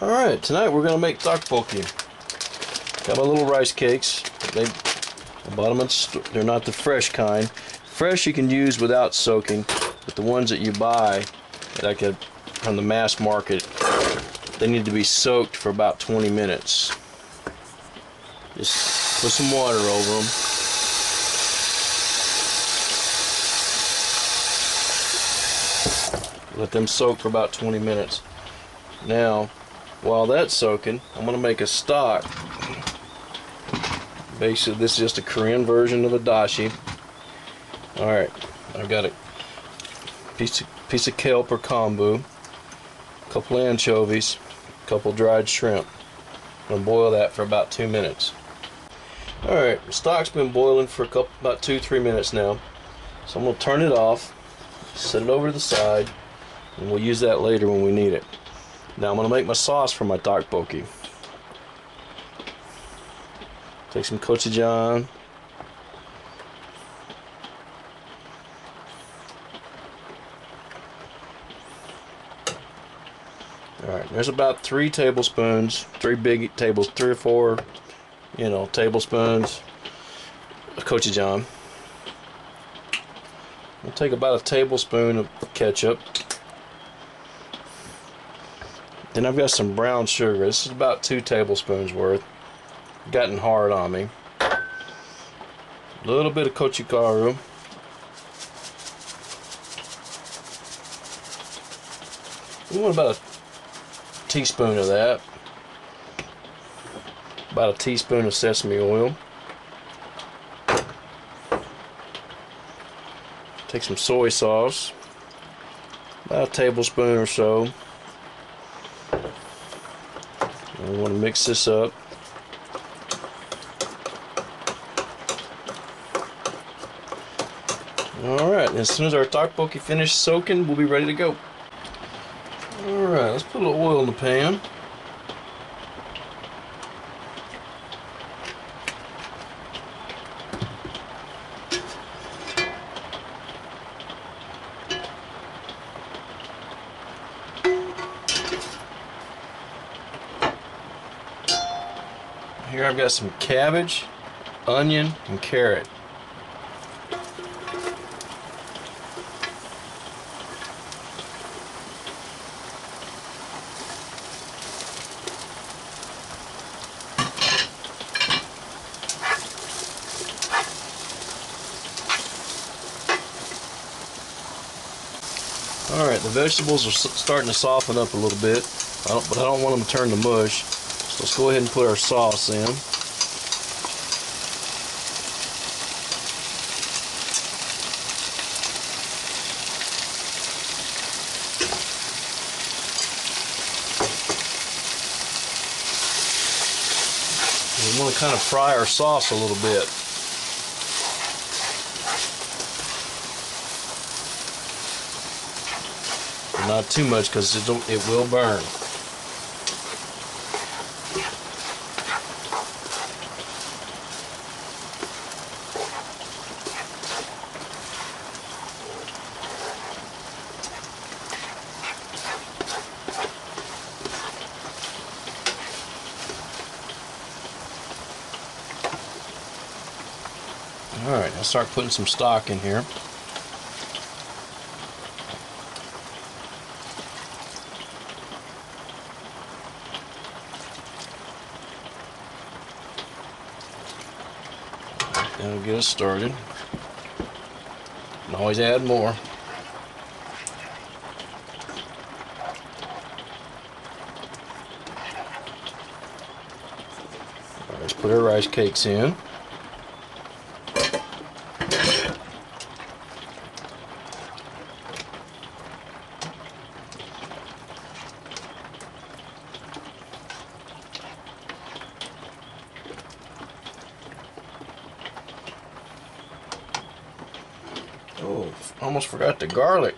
Alright, tonight we're going to make TteokBokKi. Got my little rice cakes. I bought them they're not the fresh kind. Fresh you can use without soaking, but the ones that you buy like from the mass market, they need to be soaked for about 20 minutes. Just put some water over them. Let them soak for about 20 minutes. Now, while that's soaking, I'm going to make a stock. Basically, this is just a Korean version of a dashi. Alright, I've got a piece of kelp or kombu, a couple of anchovies, a couple dried shrimp. I'm going to boil that for about 2 minutes. Alright, the stock's been boiling for about 2-3 minutes now. So I'm going to turn it off, set it over to the side, and we'll use that later when we need it. Now I'm going to make my sauce for my TteokBokKi. Take some gochujang. Alright, there's about 3 tablespoons, 3 or 4, tablespoons of gochujang. We'll take about a tablespoon of ketchup. Then I've got some brown sugar. This is about 2 tablespoons worth. Gotten hard on me. A little bit of gochugaru. We want about a teaspoon of that. About a teaspoon of sesame oil. Take some soy sauce. About a tablespoon or so. We want to mix this up. Alright, as soon as our TteokBokKi finishes soaking, we'll be ready to go. Alright, let's put a little oil in the pan. Here I've got some cabbage, onion, and carrot. Alright, the vegetables are starting to soften up a little bit, but I don't want them to turn to mush. So let's go ahead and put our sauce in. We want to kind of fry our sauce a little bit. Not too much because it will burn. Alright, I'll start putting some stock in here. That'll get us started. Can always add more. Let's put our rice cakes in. Oh, almost forgot the garlic.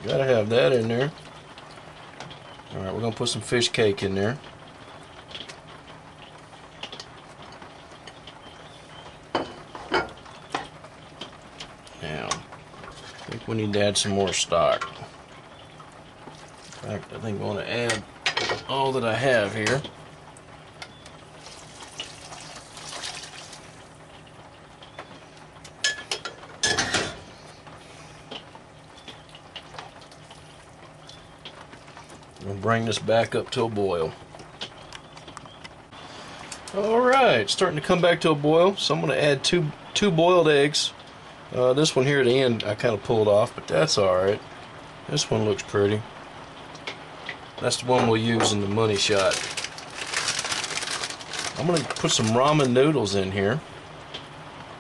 Gotta have that in there. Alright, we're gonna put some fish cake in there. Now, I think we need to add some more stock. In fact, I think we want to add all that I have here. We'll bring this back up to a boil. Alright, starting to come back to a boil, so I'm going to add two boiled eggs. This one here at the end I kind of pulled off, but that's alright. This one looks pretty. That's the one we'll use in the money shot. I'm going to put some ramen noodles in here.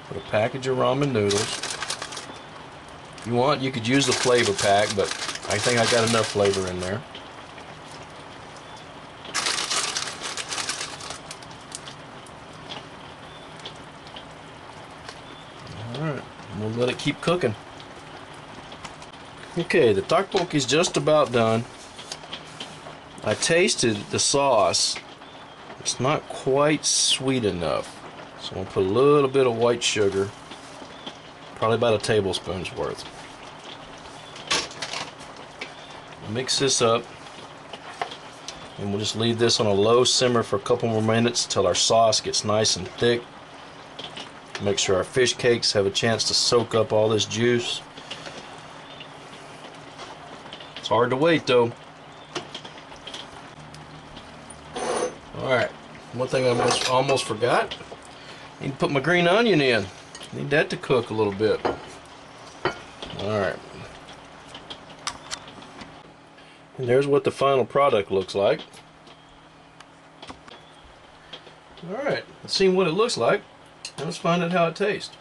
Put a package of ramen noodles. If you want, you could use the flavor pack, but I think I got enough flavor in there. Alright, we'll let it keep cooking. Okay, the tteokbokki is just about done. I tasted the sauce. It's not quite sweet enough. So I'm going to put a little bit of white sugar. Probably about a tablespoon's worth. Mix this up. And we'll just leave this on a low simmer for a couple more minutes until our sauce gets nice and thick. Make sure our fish cakes have a chance to soak up all this juice. It's hard to wait though. Alright, one thing I almost forgot. I need to put my green onion in. Need that to cook a little bit. Alright. And there's what the final product looks like. Alright, let's see what it looks like. Let's find out how it tastes.